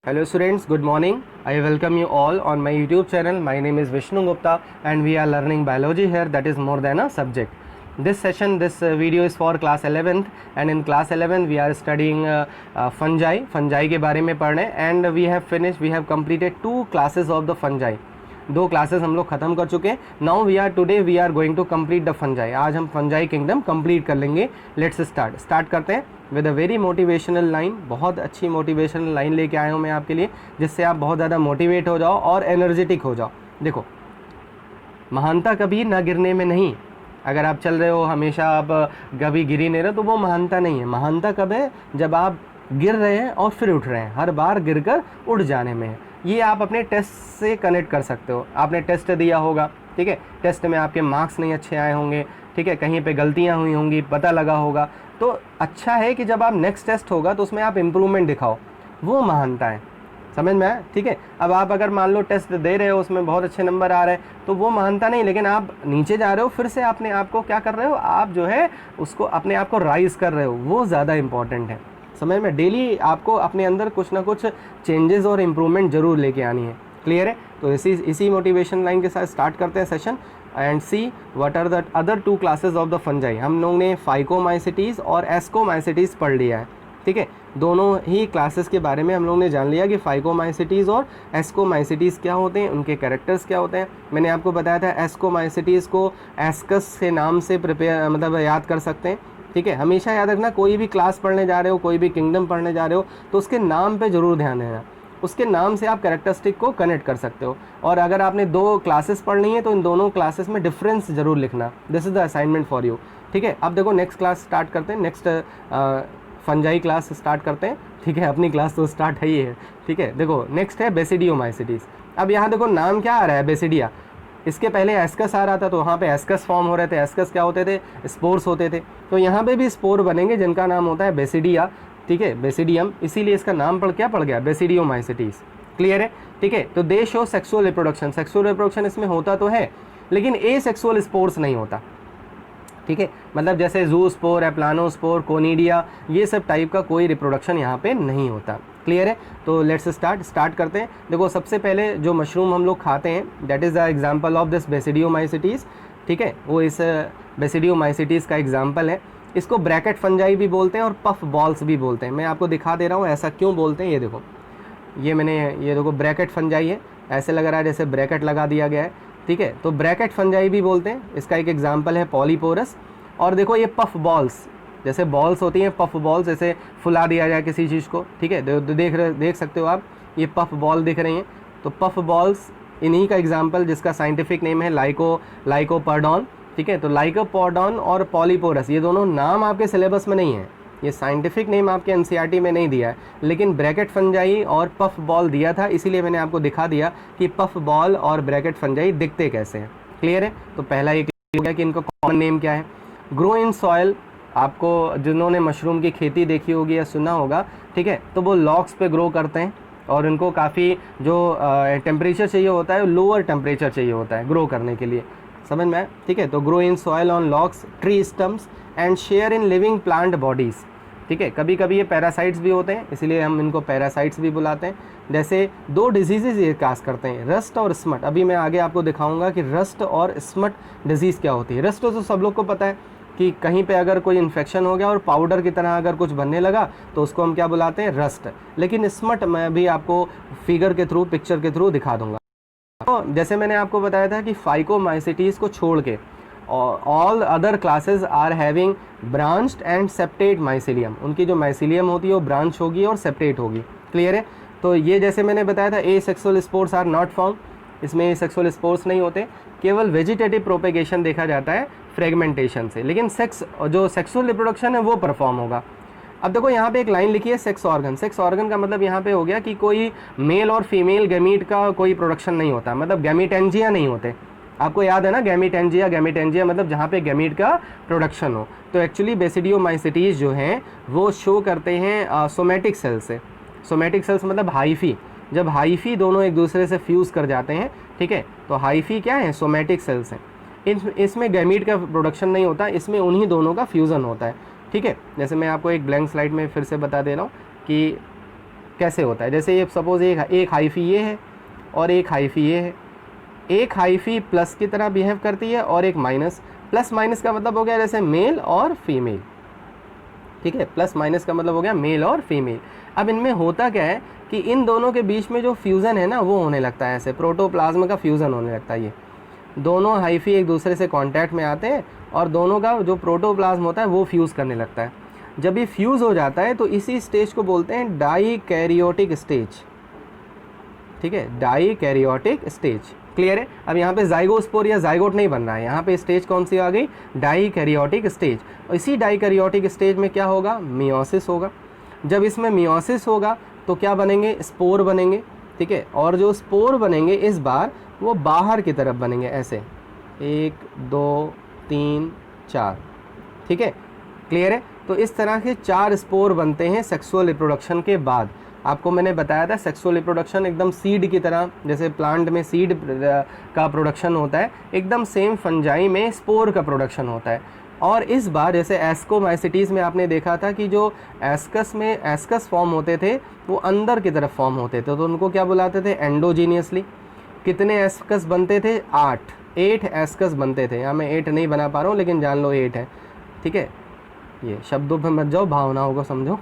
Hello students, good morning. I welcome you all on my YouTube channel. My name is Vishnu Gupta and we are learning biology here, that is more than a subject. This video is for class 11th and in class 11 we are studying fungi के बारे में पढ़ रहे हैं and we have completed 2 classes of the fungi. 2 classes हम लोग ख़त्म कर चुके हैं. Now today we are going to complete the fungi. आज हम फंजाई किंगडम कंप्लीट कर लेंगे. लेट्स स्टार्ट करते हैं with a very motivational line. बहुत अच्छी मोटिवेशनल लाइन लेके आया हूँ मैं आपके लिए, जिससे आप बहुत ज़्यादा मोटिवेट हो जाओ और एनर्जेटिक हो जाओ. देखो, महानता कभी ना गिरने में नहीं. अगर आप चल रहे हो हमेशा आप कभी गिर ही नहीं रहे तो वो महानता नहीं है. महानता कब है? जब आप गिर रहे हैं और फिर उठ रहे हैं. हर बार गिरकर उठ जाने में है. ये आप अपने टेस्ट से कनेक्ट कर सकते हो. आपने टेस्ट दिया होगा, ठीक है, टेस्ट में आपके मार्क्स नहीं अच्छे आए होंगे, ठीक है, कहीं पे गलतियां हुई होंगी, पता लगा होगा. तो अच्छा है कि जब आप नेक्स्ट टेस्ट होगा तो उसमें आप इम्प्रूवमेंट दिखाओ. वो महानता है. समझ में आया? ठीक है. अब आप अगर मान लो टेस्ट दे रहे हो, उसमें बहुत अच्छे नंबर आ रहे हैं, तो वो महानता नहीं, लेकिन आप नीचे जा रहे हो, फिर से अपने आप को क्या कर रहे हो, आप जो है उसको अपने आप को राइज कर रहे हो. वो ज़्यादा इंपॉर्टेंट है. समझ में? डेली आपको अपने अंदर कुछ ना कुछ चेंजेस और इम्प्रूवमेंट ज़रूर लेके आनी है. क्लियर है? तो इसी मोटिवेशन लाइन के साथ स्टार्ट करते हैं session and see what are the other 2 classes of the fungi. हम लोगों ने फाइकोमाइसिटीज़ और एस्कोमाइसिटीज़ पढ़ लिया है. ठीक है, दोनों ही क्लासेस के बारे में हम लोगों ने जान लिया कि फाइकोमाइसिटीज़ और एस्कोमाइसिटीज़ क्या होते हैं, उनके कैरेक्टर्स क्या होते हैं. मैंने आपको बताया था एस्कोमाइसिटीज़ को एस्कस के नाम से याद कर सकते हैं. ठीक है, हमेशा याद रखना, कोई भी क्लास पढ़ने जा रहे हो, कोई भी किंगडम पढ़ने जा रहे हो, तो उसके नाम पे ज़रूर ध्यान देना. उसके नाम से आप कैरेक्टरिस्टिक को कनेक्ट कर सकते हो. और अगर आपने 2 क्लासेस पढ़नी है तो इन दोनों क्लासेस में डिफरेंस ज़रूर लिखना. This is the assignment for you. ठीक है, अब देखो नेक्स्ट क्लास स्टार्ट करते हैं. नेक्स्ट फंजाई क्लास स्टार्ट करते हैं. ठीक है, अपनी क्लास तो स्टार्ट है ही है. ठीक है, देखो नेक्स्ट है बेसिडियोमाइसिटीज़. अब यहाँ देखो नाम क्या आ रहा है, बेसिडिया. इसके पहले एस्कस आ रहा था तो वहाँ पे एस्कस फॉर्म हो रहे थे. एस्कस क्या होते थे? स्पोर्स होते थे. तो यहाँ पे भी स्पोर बनेंगे जिनका नाम होता है बेसिडिया. ठीक है, बेसिडियम, इसीलिए इसका नाम पड़ गया बेसिडियोमाइसिटीज़. क्लियर है? ठीक है, तो दे show sexual reproduction. Sexual reproduction इसमें होता तो है, लेकिन ए सेक्सुअल स्पोर्स नहीं होता. ठीक है, मतलब जैसे जू स्पोर, एप्लानोस्पोर, कोनिडिया, ये सब टाइप का कोई रिप्रोडक्शन यहाँ पे नहीं होता. क्लियर है? तो लेट्स स्टार्ट करते हैं. देखो, सबसे पहले जो मशरूम हम लोग खाते हैं, that is the example of this basidiomycetes. ठीक है, वो इस बेसिडियोमाइसिटीज़ का एग्जांपल है. इसको ब्रैकेट फंजाई भी बोलते हैं और पफ बॉल्स भी बोलते हैं. मैं आपको दिखा दे रहा हूँ ऐसा क्यों बोलते हैं. ये देखो, ये देखो ब्रैकेट फंजाई है. ऐसे लग रहा है जैसे ब्रैकेट लगा दिया गया है. ठीक है, तो ब्रैकेट फंजाई भी बोलते हैं. इसका एक एग्जांपल है पॉलीपोरस. और देखो ये पफ बॉल्स, जैसे बॉल्स होती हैं, पफ बॉल्स, ऐसे फुला दिया जाए किसी चीज़ को. ठीक है, देख सकते हो आप, ये पफ बॉल दिख रही हैं. तो पफ बॉल्स इन्हीं का एग्जांपल, जिसका साइंटिफिक नेम है लाइकोपर्डॉन. ठीक है, तो लाइकोपर्डॉन और पॉलीपोरस, ये दोनों नाम आपके सिलेबस में नहीं है. ये साइंटिफिक नेम आपके एनसीईआरटी में नहीं दिया है, लेकिन ब्रैकेट फंजाई और पफ बॉल दिया था, इसीलिए मैंने आपको दिखा दिया कि पफ बॉल और ब्रैकेट फंजाई दिखते कैसे हैं. क्लियर है? तो पहला ये क्लियर हो गया कि इनका कॉमन नेम क्या है. ग्रो इन सॉयल, आपको जिन्होंने मशरूम की खेती देखी होगी या सुना होगा, ठीक है, तो वो लॉक्स पे ग्रो करते हैं और इनको काफ़ी जो टेम्परेचर चाहिए होता है, लोअर टेम्परेचर चाहिए होता है ग्रो करने के लिए. समझ में आया? ठीक है, तो grow in soil on locks, tree stumps and share in living plant bodies. ठीक है, कभी कभी ये पैरासाइट्स भी होते हैं, इसलिए हम इनको पैरासाइट्स भी बुलाते हैं. जैसे 2 डिजीज़ ये काज करते हैं, रस्ट और स्मट. अभी मैं आगे आपको दिखाऊंगा कि रस्ट और स्मट डिजीज़ क्या होती है. रस्ट तो सब लोग को पता है कि कहीं पे अगर कोई इन्फेक्शन हो गया और पाउडर की तरह अगर कुछ बनने लगा तो उसको हम क्या बुलाते हैं? रस्ट. लेकिन स्मट मैं भी आपको फिगर के थ्रू, पिक्चर के थ्रू दिखा दूंगा. तो जैसे मैंने आपको बताया था कि फाइकोमाइसिटीज़ को छोड़ के all other classes are having branched and septate mycelium. उनकी जो माइसिलियम होती है वो ब्रांच होगी और सेप्टेट होगी. क्लियर है? तो ये जैसे मैंने बताया था, a sexual spores are not found. इसमें सेक्सुअल स्पोर्स नहीं होते. केवल वेजिटेटिव प्रोपेगेशन देखा जाता है फ्रेगमेंटेशन से, लेकिन जो सेक्सुअल रिप्रोडक्शन है वो परफॉर्म होगा. अब देखो यहाँ पे एक लाइन लिखी है सेक्स ऑर्गन. सेक्स ऑर्गन का मतलब यहाँ पे हो गया कि कोई मेल और फीमेल गैमीट का कोई प्रोडक्शन नहीं होता, मतलब गैमीटेंजिया नहीं होते. आपको याद है ना, गैमीटेंजिया मतलब जहाँ पे गैमीट का प्रोडक्शन हो. तो एक्चुअली बेसिडियोमाइसिटीज़ जो हैं वो शो करते हैं सोमेटिक सेल्स से. सोमेटिक सेल्स मतलब हाइफी. जब हाइफी दोनों एक दूसरे से फ्यूज़ कर जाते हैं, ठीक है, तो हाइफी क्या है? सोमेटिक सेल्स हैं. इसमें गैमीट का प्रोडक्शन नहीं होता, इसमें उन्हीं दोनों का फ्यूज़न होता है. ठीक है, जैसे मैं आपको एक ब्लैंक स्लाइड में फिर से बता दे रहा हूँ कि कैसे होता है, जैसे ये सपोज एक हाइफी ये है और एक हाइफी ये है, एक हाइफी प्लस की तरह बिहेव करती है और एक माइनस। प्लस माइनस का मतलब हो गया जैसे मेल और फीमेल, ठीक है, प्लस माइनस का मतलब हो गया मेल और फीमेल। अब इनमें होता क्या है कि इन दोनों के बीच में जो फ्यूज़न है ना वो होने लगता है, ऐसे प्रोटोप्लाज्म का फ्यूज़न होने लगता है। ये दोनों हाइफी एक दूसरे से कांटेक्ट में आते हैं और दोनों का जो प्रोटोप्लाज्म होता है वो फ्यूज़ करने लगता है। जब ये फ्यूज़ हो जाता है तो इसी स्टेज को बोलते हैं डाईकैरियोटिक स्टेज, ठीक है, डाईकैरियोटिक स्टेज। क्लियर है। अब यहाँ पे जाइगोस्पोर या जाइगोट नहीं बन रहा है, यहाँ पे स्टेज कौन सी आ गई, डाईकैरियोटिक स्टेज। और इसी डाईकैरियोटिक स्टेज में क्या होगा, मियोसिस होगा। जब इसमें मियोसिस होगा तो क्या बनेंगे, स्पोर बनेंगे, ठीक है। और जो स्पोर बनेंगे इस बार वो बाहर की तरफ बनेंगे, ऐसे 1 2 3 4, ठीक है, क्लियर है। तो इस तरह के 4 स्पोर बनते हैं सेक्सुअल रिप्रोडक्शन के बाद। आपको मैंने बताया था सेक्सुअल रिप्रोडक्शन एकदम सीड की तरह, जैसे प्लांट में सीड का प्रोडक्शन होता है, एकदम सेम फंजाई में स्पोर का प्रोडक्शन होता है। और इस बार जैसे एस्कोमाइसिटीज़ में आपने देखा था कि जो एस्कस में एस्कस फॉर्म होते थे वो अंदर की तरफ फॉर्म होते थे, तो उनको क्या बुलाते थे, एंडोजीनियसली। कितने एस्कस बनते थे, 8 एस्कस बनते थे। यहाँ मैं 8 नहीं बना पा रहा हूँ लेकिन जान लो 8 है, ठीक है। ये शब्दों पे मत जाओ, भावनाओं को समझो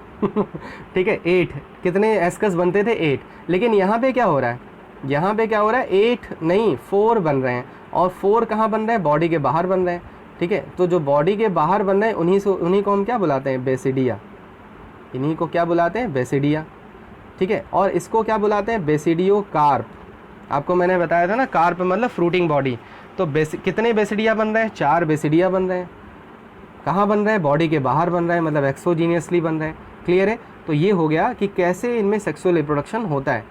ठीक है। 8 कितने एस्कस बनते थे, 8। लेकिन यहाँ पे क्या हो रहा है, यहाँ पे क्या हो रहा है, 8 नहीं 4 बन रहे हैं। और 4 कहाँ बन रहे हैं, बॉडी के बाहर बन रहे हैं, ठीक है। तो जो बॉडी के बाहर बन रहे हैं उन्हीं को हम क्या बुलाते हैं, बेसिडिया। इन्हीं को क्या बुलाते हैं, बेसिडिया, ठीक है। और इसको क्या बुलाते हैं, बेसिडियो कार्प। आपको मैंने बताया था ना, कार्प मतलब फ्रूटिंग बॉडी। तो कितने बेसिडिया बन रहे हैं, 4 बेसिडिया बन रहे हैं। कहाँ बन रहे हैं, बॉडी के बाहर बन रहे हैं, मतलब एक्सोजीनियसली बन रहे हैं। क्लियर है। तो ये हो गया कि कैसे इनमें सेक्सुअल रिप्रोडक्शन होता है।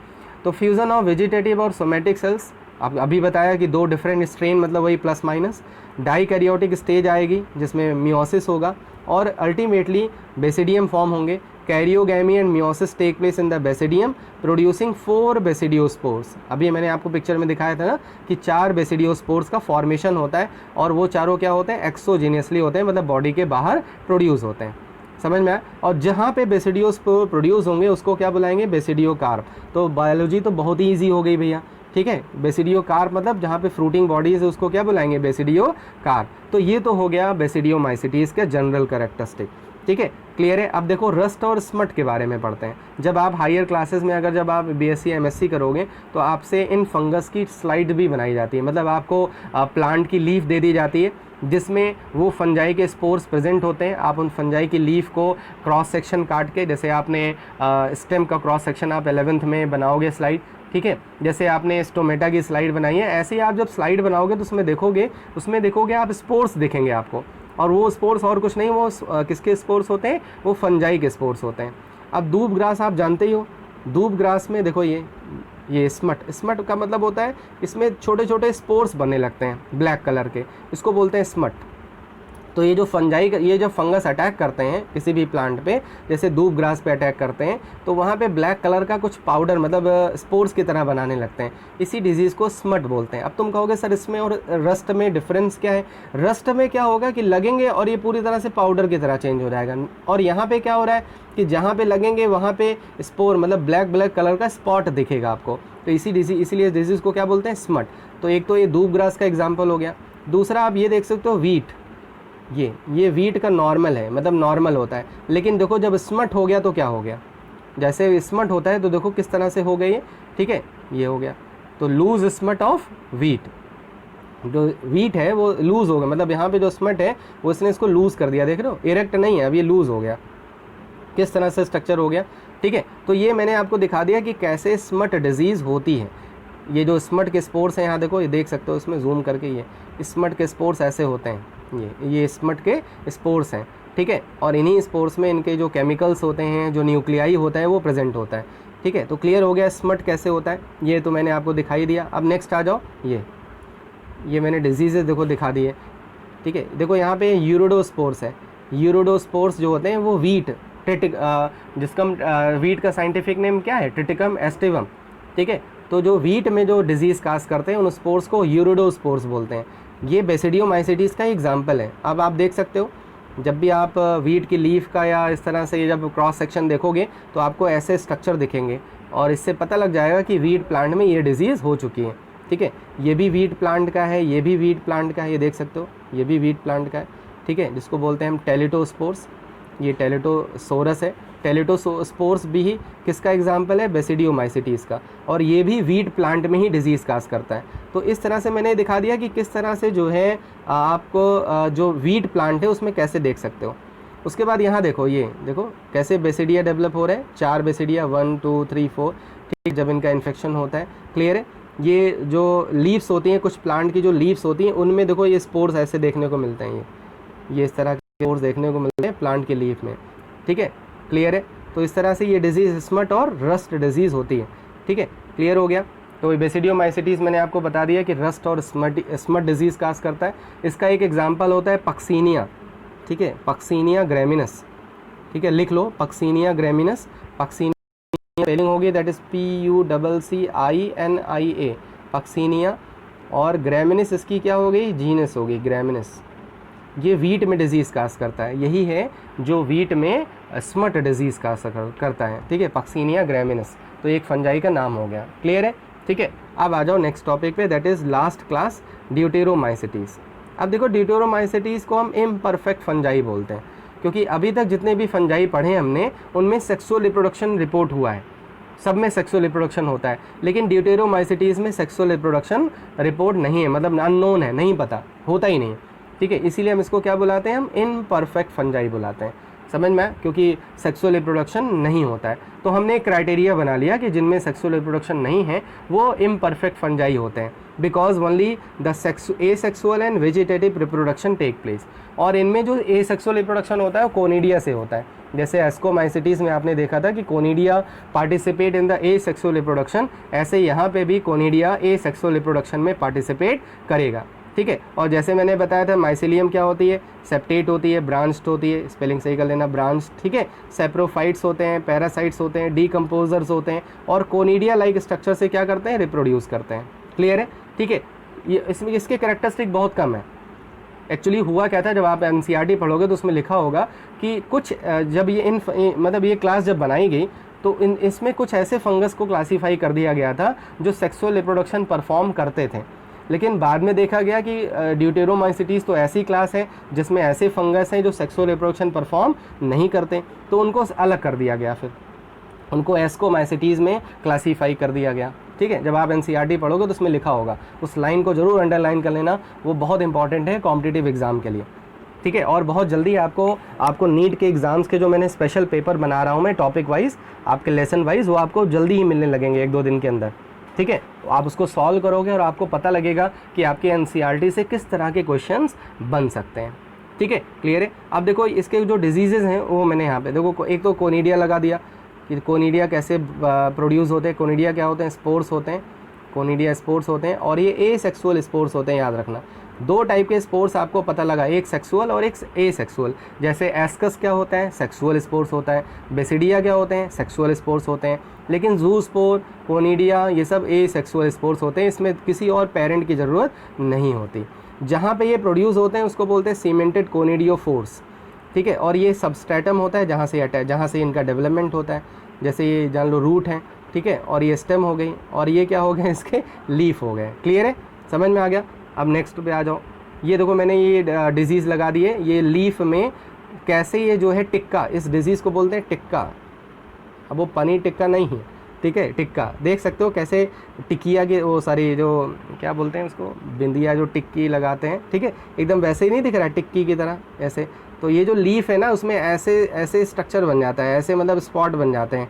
तो फ्यूज़न ऑफ वेजिटेटिव और सोमेटिक सेल्स, अब अभी बताया कि 2 डिफरेंट स्ट्रेन, मतलब वही प्लस माइनस। डाईकैरियोटिक स्टेज आएगी जिसमें मियोसिस होगा और अल्टीमेटली बेसिडियम फॉर्म होंगे। Karyogamy and meiosis take place in the basidium producing 4 basidiospores. अभी मैंने आपको पिक्चर में दिखाया था ना कि 4 बेसिडियोस्पोर्स का फॉर्मेशन होता है और वो चारों क्या होते हैं, एक्सोजीनियसली होते हैं, मतलब बॉडी के बाहर प्रोड्यूस होते हैं। समझ में आया। और जहाँ पे बेसिडियोस्पोर प्रोड्यूस होंगे उसको क्या बुलाएंगे, बेसिडियो कार्प। तो बायोलॉजी तो बहुत ही ईजी हो गई भैया, ठीक है। बेसिडियो कार्प मतलब जहाँ पे फ्रूटिंग बॉडीज है उसको क्या बुलाएंगे, बेसिडियो कार्प। तो ये तो हो गया बेसिडियोमाइसिटीज़ के जनरल कैरेक्टरिस्टिक, ठीक है, क्लियर है। अब देखो रस्ट और स्मट के बारे में पढ़ते हैं। जब आप हायर क्लासेस में अगर जब आप बीएससी एमएससी करोगे तो आपसे इन फंगस की स्लाइड भी बनाई जाती है, मतलब आपको प्लांट की लीफ दे दी जाती है जिसमें वो फंजाई के स्पोर्स प्रेजेंट होते हैं। आप उन फंजाई की लीफ को क्रॉस सेक्शन काट के, जैसे आपने स्टेम का क्रॉस सेक्शन आप 11th में बनाओगे स्लाइड, ठीक है, जैसे आपने स्टोमेटा की स्लाइड बनाई है, ऐसे ही आप जब स्लाइड बनाओगे तो उसमें देखोगे आप स्पोर्स दिखेंगे आपको। और वो स्पोर्स और कुछ नहीं, वो किसके स्पोर्स होते हैं, वो फंजाई के स्पोर्स होते हैं। अब दूब ग्रास आप जानते ही हो, दूब ग्रास में देखो ये स्मट का मतलब होता है इसमें छोटे छोटे स्पोर्स बनने लगते हैं ब्लैक कलर के, इसको बोलते हैं स्मट। तो ये जो फंजाई ये जो फंगस अटैक करते हैं किसी भी प्लांट पे, जैसे दूब ग्रास पे अटैक करते हैं तो वहाँ पे ब्लैक कलर का कुछ पाउडर मतलब स्पोर्स की तरह बनाने लगते हैं, इसी डिजीज़ को स्मट बोलते हैं। अब तुम कहोगे सर इसमें और रस्ट में डिफरेंस क्या है। रस्ट में क्या होगा कि लगेंगे और ये पूरी तरह से पाउडर की तरह चेंज हो जाएगा, और यहाँ पे क्या हो रहा है कि जहाँ पे लगेंगे वहाँ पे स्पोर मतलब ब्लैक कलर का स्पॉट दिखेगा आपको। तो इसीलिए डिजीज़ को क्या बोलते हैं, स्मट। तो एक तो ये दूब ग्रास का एग्जाम्पल हो गया। दूसरा आप ये देख सकते हो वीट, ये वीट का नॉर्मल है, मतलब नॉर्मल होता है। लेकिन देखो जब स्मट हो गया तो क्या हो गया, जैसे स्मट होता है तो देखो किस तरह से हो गई है, ठीक है, ये हो गया। तो लूज स्मट ऑफ वीट, जो वीट है वो लूज़ हो गया, मतलब यहाँ पे जो स्मट है वो इसने इसको लूज़ कर दिया, देख रहे हो, इरेक्ट नहीं है, अब ये लूज़ हो गया, किस तरह से स्ट्रक्चर हो गया, ठीक है। तो ये मैंने आपको दिखा दिया कि कैसे स्मट डिजीज़ होती है। ये जो स्मट के स्पोर्स हैं यहाँ देखो, ये देख सकते हो इसमें जूम करके, ये स्मट के स्पोर्स ऐसे होते हैं, ये स्मट के स्पोर्स हैं, ठीक है। और इन्हीं स्पोर्स में इनके जो केमिकल्स होते हैं, जो न्यूक्लियाई होता है वो प्रेजेंट होता है, ठीक है। तो क्लियर हो गया स्मट कैसे होता है, ये तो मैंने आपको दिखाई दिया। अब नेक्स्ट आ जाओ, ये मैंने डिजीज़ेस देखो दिखा दिए, ठीक है। देखो यहाँ पे यूरोडोस्पोर्स है, यूरोडोस्पोर्स जो होते हैं वो वीट जिसका वीट का साइंटिफिक नेम क्या है, ट्रिटिकम एस्टिवम, ठीक है। तो जो वीट में जो डिजीज़ काज करते हैं उन स्पोर्स को यूरोडोस्पोर्स बोलते हैं। ये बेसिडियोमाइसिटीज़ का एग्जाम्पल है। अब आप देख सकते हो जब भी आप वीट की लीफ का या इस तरह से जब क्रॉस सेक्शन देखोगे तो आपको ऐसे स्ट्रक्चर दिखेंगे और इससे पता लग जाएगा कि वीट प्लांट में ये डिजीज़ हो चुकी है। ठीक है, ये भी वीट प्लांट का है, ये भी वीट प्लांट का है, ये देख सकते हो ये भी वीट प्लांट का है। ठीक है, जिसको बोलते हैं हम टेलिटोस्पोर्स, ये टेलिटोसोरस है। टेलिटोस्पोर्स भी ही किसका एग्जाम्पल है? बेसिडियोमाइसिटीज़ का, और ये भी वीट प्लांट में ही डिजीज़ काज करता है। तो इस तरह से मैंने दिखा दिया कि किस तरह से जो है आपको जो वीट प्लांट है उसमें कैसे देख सकते हो। उसके बाद यहाँ देखो, ये देखो कैसे बेसिडिया डेवलप हो रहे हैं, 4 बेसिडिया, 1 2 3 4। ठीक, जब इनका इन्फेक्शन होता है। क्लियर है? ये जो लीव्स होती हैं, कुछ प्लांट की जो लीव्स होती हैं उनमें देखो ये स्पोर्स ऐसे देखने को मिलते हैं, ये इस तरह के स्पोर्स देखने को मिलते हैं प्लांट के लीफ में। ठीक है, क्लियर है? तो इस तरह से ये डिजीज़ स्मट और रस्ट डिजीज़ होती है। ठीक है, क्लियर हो गया? तो बेसिडियोमाइसिटीज़ मैंने आपको बता दिया कि रस्ट और स्मट डिजीज़ काज करता है। इसका एक एग्जाम्पल होता है पक्सीनिया। ठीक है, पक्सीनिया ग्रेमिनस। ठीक है, लिख लो पक्सीनिया ग्रेमिनस। पक्सीनिया स्पेलिंग होगी दैट इज़ PUCCINIA, पक्सीनिया। और ग्रेमिनस इसकी क्या हो गई? जीनस हो गई ग्रेमिनस। ये वीट में डिजीज़ काज करता है, यही है जो वीट में स्मट डिजीज़ काज करता है। ठीक है, पक्सीनिया ग्रेमिनस, तो एक फंजाई का नाम हो गया। क्लियर है? ठीक है, अब आ जाओ नेक्स्ट टॉपिक पे, दैट इज़ लास्ट क्लास ड्यूटेरोमाइसिटीज़। अब देखो ड्यूटेरोमाइसिटीज़ को हम इम्परफेक्ट फंजाई बोलते हैं, क्योंकि अभी तक जितने भी फंजाई पढ़े हमने उनमें सेक्सुअल रिप्रोडक्शन रिपोर्ट हुआ है, सब में सेक्सुअल रिप्रोडक्शन होता है, लेकिन ड्यूटेरोमाइसिटीज़ में सेक्सुअल रिप्रोडक्शन रिपोर्ट नहीं है, मतलब अननोन है, नहीं पता, होता ही नहीं। ठीक है, इसीलिए हम इसको क्या बुलाते हैं? हम इम्परफेक्ट फंजाई बुलाते हैं। समझ में? क्योंकि सेक्सुअल रिप्रोडक्शन नहीं होता है, तो हमने एक क्राइटेरिया बना लिया कि जिनमें सेक्सुअल रिप्रोडक्शन नहीं है वो इम्परफेक्ट फंजाई होते हैं, because only the asexual and vegetative reproduction take place. और इनमें जो एसेक्सुअल रिप्रोडक्शन होता है वो कोनिडिया से होता है। जैसे एस्कोमाइसिटीज़ में आपने देखा था कि conidia participate in the asexual reproduction, ऐसे यहाँ पे भी कोनिडिया एसेक्सुअल रिप्रोडक्शन में पार्टिसिपेट करेगा। ठीक है, और जैसे मैंने बताया था माइसिलियम क्या होती है? सेप्टेट होती है, ब्रांच्ड होती है, स्पेलिंग सही कर लेना, ब्रांच्ड। ठीक है, सेप्रोफाइट्स होते हैं, पैरासाइट्स होते हैं, डीकम्पोजर्स होते हैं, और कोनिडिया लाइक स्ट्रक्चर से क्या करते हैं? रिप्रोड्यूस करते हैं। क्लियर है? ठीक है, ये इसमें इसके कैरेक्टरिस्टिक बहुत कम है। एक्चुअली हुआ क्या था, जब आप NCERT पढ़ोगे तो उसमें लिखा होगा कि कुछ जब ये मतलब ये क्लास जब बनाई गई तो इसमें कुछ ऐसे फंगस को क्लासीफाई कर दिया गया था जो सेक्सुअल रिप्रोडक्शन परफॉर्म करते थे, लेकिन बाद में देखा गया कि ड्यूटेरोमाइसिटीज़ तो ऐसी क्लास है जिसमें ऐसे फंगस हैं जो सेक्सुअल रिप्रोडक्शन परफॉर्म नहीं करते, तो उनको अलग कर दिया गया, फिर उनको एस्कोमाइसिटीज़ में क्लासीफाई कर दिया गया। ठीक है, जब आप NCERT पढ़ोगे तो उसमें लिखा होगा, उस लाइन को जरूर अंडरलाइन कर लेना, वो बहुत इंपॉर्टेंट है कॉम्पिटिटिव एग्जाम के लिए। ठीक है, और बहुत जल्दी आपको नीट के एग्ज़ाम्स के जो मैंने स्पेशल पेपर बना रहा हूँ मैं टॉपिक वाइज, आपके लेसन वाइज, वो आपको जल्दी ही मिलने लगेंगे 1-2 दिन के अंदर। ठीक है, तो आप उसको सॉल्व करोगे और आपको पता लगेगा कि आपके NCERT से किस तरह के क्वेश्चंस बन सकते हैं। ठीक है, क्लियर है? अब देखो इसके जो डिजीज़ेज़ हैं वो मैंने यहाँ पे देखो, एक तो कोनिडिया लगा दिया कि कोनिडिया कैसे प्रोड्यूस होते हैं। कोनिडिया क्या होते हैं? स्पोर्स होते हैं, कोनिडिया स्पोर्स होते हैं, और ये एसेक्सुअल स्पोर्स होते हैं, याद रखना। 2 टाइप के स्पोर्स आपको पता लगा, एक सेक्सुअल और एक एसेक्सुअल। जैसे एस्कस क्या होता है? सेक्सुअल स्पोर्स होता है। बेसिडिया क्या होते हैं? सेक्सुअल स्पोर्स होते हैं। लेकिन जूस्पोर, कोनिडिया, ये सब एसेक्सुअल स्पोर्स होते हैं, इसमें किसी और पेरेंट की ज़रूरत नहीं होती। जहाँ पे ये प्रोड्यूस होते हैं उसको बोलते हैं सीमेंटेड कोनिडियोफोर्स। ठीक है, और ये सबस्ट्रेटम होता है जहाँ से इनका डेवलपमेंट होता है। जैसे ये जान लो रूट है, ठीक है, और ये स्टेम हो गई, और ये क्या हो गए? इसके लीफ हो गए। क्लियर है? समझ में आ गया? अब नेक्स्ट पे आ जाओ। ये देखो मैंने ये डिजीज़ लगा दी है, ये लीफ में कैसे ये जो है टिक्का, इस डिजीज़ को बोलते हैं टिक्का। अब वो पनीर टिक्का नहीं है, ठीक है, टिक्का। देख सकते हो कैसे टिकिया के वो सारी जो क्या बोलते हैं उसको, बिंदिया जो टिक्की लगाते हैं, ठीक है, एकदम वैसे ही नहीं दिख रहा है टिक्की की तरह ऐसे। तो ये जो लीफ है ना उसमें ऐसे ऐसे स्ट्रक्चर बन जाता है, ऐसे मतलब स्पॉट बन जाते हैं,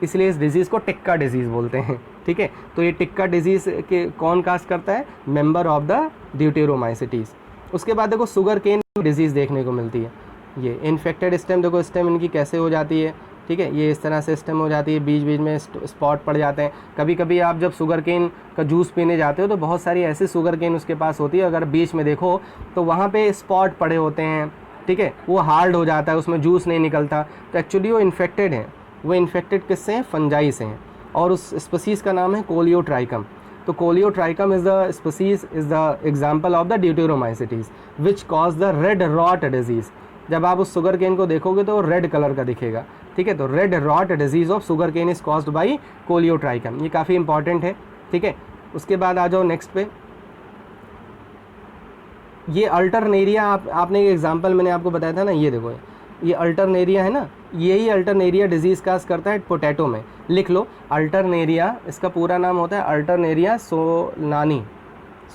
इसलिए इस डिज़ीज़ को टिक्का डिजीज़ बोलते हैं। ठीक है, तो ये टिक्का डिजीज़ के कौन काज करता है? Member of the deuteromycetes. उसके बाद देखो शुगर केन डिजीज़ देखने को मिलती है। ये इन्फेक्टेड स्टेम, देखो स्टेम इनकी कैसे हो जाती है, ठीक है, ये इस तरह से स्टेम हो जाती है, बीच बीच में स्पॉट पड़ जाते हैं। कभी कभी आप जब शुगर केन का जूस पीने जाते हो तो बहुत सारी ऐसी शुगर केन उसके पास होती है, अगर बीच में देखो तो वहाँ पे स्पॉट पड़े होते हैं, ठीक है, वो हार्ड हो जाता है, उसमें जूस नहीं निकलता, तो एक्चुअली वो इन्फेक्टेड है। वो इन्फेक्टेड किससे हैं? फंजाई से हैं, और उस स्पीसीज़ का नाम है कोलियोट्राइकम। तो colletotrichum is the species, is the example of the deuteromycetes which cause the red rot disease. जब आप उस शुगर केन को देखोगे तो रेड कलर का दिखेगा, ठीक है। तो red rot disease of sugar cane is caused by colletotrichum, ये काफ़ी इंपॉर्टेंट है, ठीक है। उसके बाद आ जाओ नेक्स्ट पे, ये अल्टरनेरिया, आपने एक एग्जांपल मैंने आपको बताया था ना, ये देखो ये अल्टरनेरिया है ना, यही अल्टरनेरिया डिजीज़ काज करता है पोटैटो में। लिख लो अल्टरनेरिया, इसका पूरा नाम होता है अल्टरनेरिया सोलानी,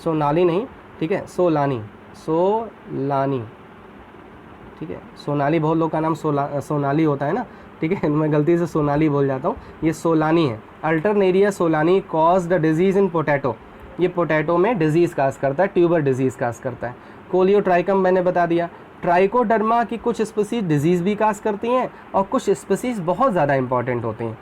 सोनाली नहीं, ठीक है, सोलानी, सोलानी, ठीक है। सोनाली बहुत लोग का नाम सोनाली होता है ना, ठीक है, मैं गलती से सोनाली बोल जाता हूँ, ये सोलानी है। Alternaria Solani cause the disease in potato, ये पोटैटो में डिजीज़ काज करता है, ट्यूबर डिजीज़ काज करता है। कोलियोट्राइकम मैंने बता दिया। ट्राइकोडर्मा की कुछ स्पीसीज डिजीज़ भी काज करती हैं और कुछ स्पीसीज बहुत ज़्यादा इंपॉर्टेंट होती हैं,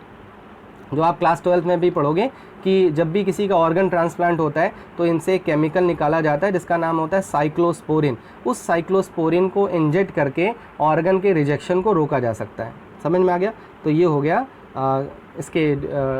जो आप क्लास 12 में भी पढ़ोगे कि जब भी किसी का ऑर्गन ट्रांसप्लांट होता है तो इनसे एक केमिकल निकाला जाता है जिसका नाम होता है साइक्लोस्पोरिन। उस साइक्लोस्पोरिन को इंजेक्ट करके ऑर्गन के रिजेक्शन को रोका जा सकता है। समझ में आ गया? तो ये हो गया इसके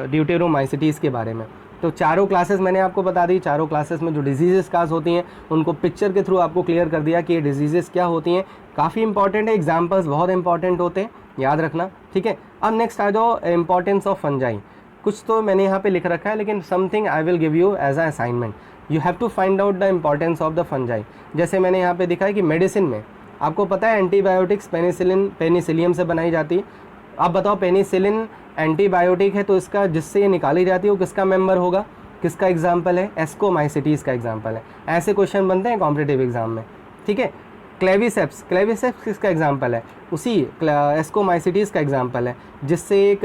ड्यूटेरोमाइसिटीज़ के बारे में। तो चारों क्लासेस मैंने आपको बता दी, चारों क्लासेस में जो डिजीज़ेस काज होती हैं उनको पिक्चर के थ्रू आपको क्लियर कर दिया कि ये डिजीज़ेस क्या होती हैं। काफ़ी इंपॉर्टेंट है, एग्जाम्पल्स बहुत इंपॉर्टेंट होते हैं, याद रखना, ठीक है। अब नेक्स्ट आ जाओ इंपॉर्टेंस ऑफ फंजाई। कुछ तो मैंने यहाँ पे लिख रखा है, लेकिन something I will give you as a assignment, you have to find out the importance of the fungi. जैसे मैंने यहाँ पे दिखा है कि मेडिसिन में आपको पता है एंटीबायोटिक्स पेनिसिलियम से बनाई जाती है। आप बताओ पेनिसिलिन एंटीबायोटिक है तो इसका जिससे ये निकाली जाती है वो किसका मेंबर होगा, किसका एग्जाम्पल है? एस्कोमाइसिटीज़ का एग्जाम्पल है। ऐसे क्वेश्चन बनते हैं कॉम्पिटिटिव एग्जाम में, ठीक है। क्लेविसेप्स, क्लेविसेप्स किसका एग्जाम्पल है? उसी एस्कोमाइसिटीज़ का एग्जाम्पल है, जिससे एक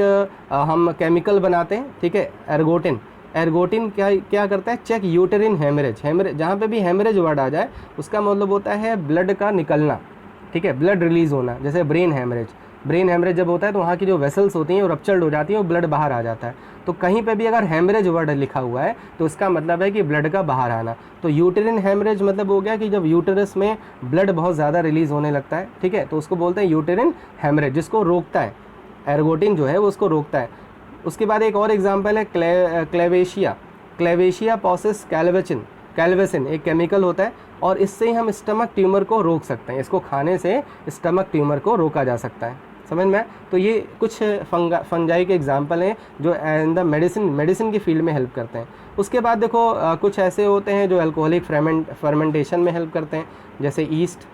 हम केमिकल बनाते हैं, ठीक है, एर्गोटिन। एर्गोटिन क्या करता है? Check यूटेरिन haemorrhage. हेमरेज, जहाँ पे भी हेमरेज वर्ड आ जाए उसका मतलब होता है ब्लड का निकलना, ठीक है, ब्लड रिलीज़ होना। जैसे ब्रेन हेमरेज, ब्रेन हेमरेज जब होता है तो वहाँ की जो वेसल्स होती हैं वो रप्चर्ड हो जाती हैं और ब्लड बाहर आ जाता है। तो कहीं पे भी अगर हेमरेज वर्ड लिखा हुआ है तो इसका मतलब है कि ब्लड का बाहर आना। तो यूटेरिन हेमरेज मतलब हो गया कि जब यूटेरस में ब्लड बहुत ज़्यादा रिलीज़ होने लगता है, ठीक है, तो उसको बोलते हैं यूटेरिन हेमरेज, जिसको रोकता है एर्गोटिन जो है वो उसको रोकता है। उसके बाद एक और एग्जाम्पल है क्लेवेशिया। क्लेवेशिया पॉसेस कैल्वेसिन एक केमिकल होता है और इससे ही हम स्टमक ट्यूमर को रोक सकते हैं। इसको खाने से स्टमक ट्यूमर को रोका जा सकता है। समझ में? तो ये कुछ फंजाई के एग्जाम्पल हैं जो इन द मेडिसिन की फील्ड में हेल्प करते हैं। उसके बाद देखो कुछ ऐसे होते हैं जो अल्कोहलिक फर्मेंटेशन में हेल्प करते हैं, जैसे ईस्ट।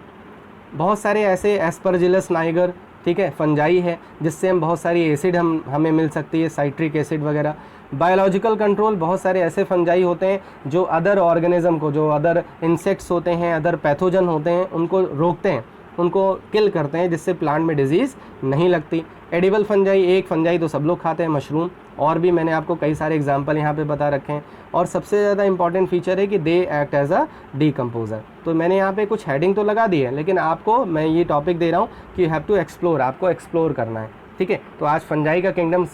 बहुत सारे ऐसे एस्परजिलस नाइगर, ठीक है, फंजाई है जिससे हम बहुत सारी एसिड हमें मिल सकती है, साइट्रिक एसिड वगैरह। बायोलॉजिकल कंट्रोल, बहुत सारे ऐसे फंजाई होते हैं जो अदर ऑर्गेनिज्म को, जो अदर इंसेक्ट्स होते हैं, अदर पैथोजन होते हैं, उनको रोकते हैं, उनको किल करते हैं, जिससे प्लांट में डिजीज़ नहीं लगती। एडिबल फंजाई, एक फंजाई तो सब लोग खाते हैं, मशरूम। और भी मैंने आपको कई सारे एग्जांपल यहाँ पे बता रखे हैं। और सबसे ज़्यादा इंपॉर्टेंट फीचर है कि they act as a decomposer. तो मैंने यहाँ पे कुछ हेडिंग तो लगा दी है, लेकिन आपको मैं ये टॉपिक दे रहा हूँ कि यू हैव टू एक्सप्लोर, आपको एक्सप्लोर करना है, ठीक है। तो आज फंजाई का किंगडम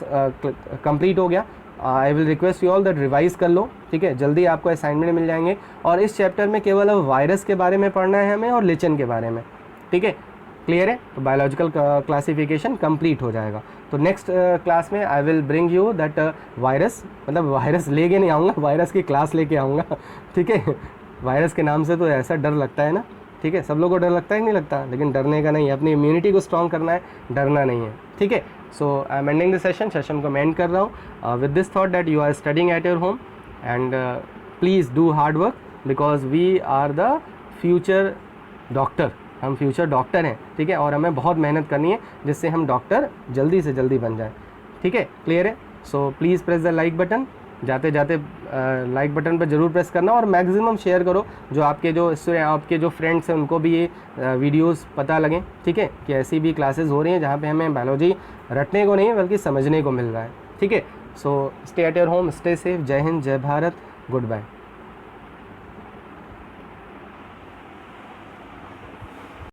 कंप्लीट हो गया। I will request you all that revise कर लो, ठीक है, जल्दी आपको असाइनमेंट मिल जाएंगे। और इस चैप्टर में केवल अब वायरस के बारे में पढ़ना है हमें और लिचन के बारे में, ठीक है, क्लियर है? तो बायोलॉजिकल क्लासिफिकेशन कंप्लीट हो जाएगा। तो नेक्स्ट क्लास में I will bring you that virus, मतलब वायरस लेके नहीं आऊँगा, वायरस की क्लास लेके आऊँगा, ठीक है। वायरस के नाम से तो ऐसा डर लगता है ना, ठीक है, सब लोगों को डर लगता है कि नहीं लगता, लेकिन डरने का नहीं है, अपनी इम्यूनिटी को स्ट्रॉन्ग करना है, डरना नहीं है, ठीक है। So I am ending this session को मैं एंड कर रहा हूँ with this thought that you are studying at your home and please do hard work because we are the future doctor. हम फ्यूचर डॉक्टर हैं, ठीक है, और हमें बहुत मेहनत करनी है जिससे हम डॉक्टर जल्दी से जल्दी बन जाएं, ठीक है, क्लियर है? So please press the like button, जाते जाते लाइक बटन पर ज़रूर प्रेस करना और मैक्सिमम शेयर करो, जो आपके जो फ्रेंड्स हैं उनको भी ये वीडियोस पता लगें, ठीक है, कि ऐसी भी क्लासेस हो रही हैं जहाँ पे हमें बायोलॉजी रटने को नहीं बल्कि समझने को मिल रहा है, ठीक है। So stay at your home, stay safe, जय हिंद, जय भारत, गुड बाय।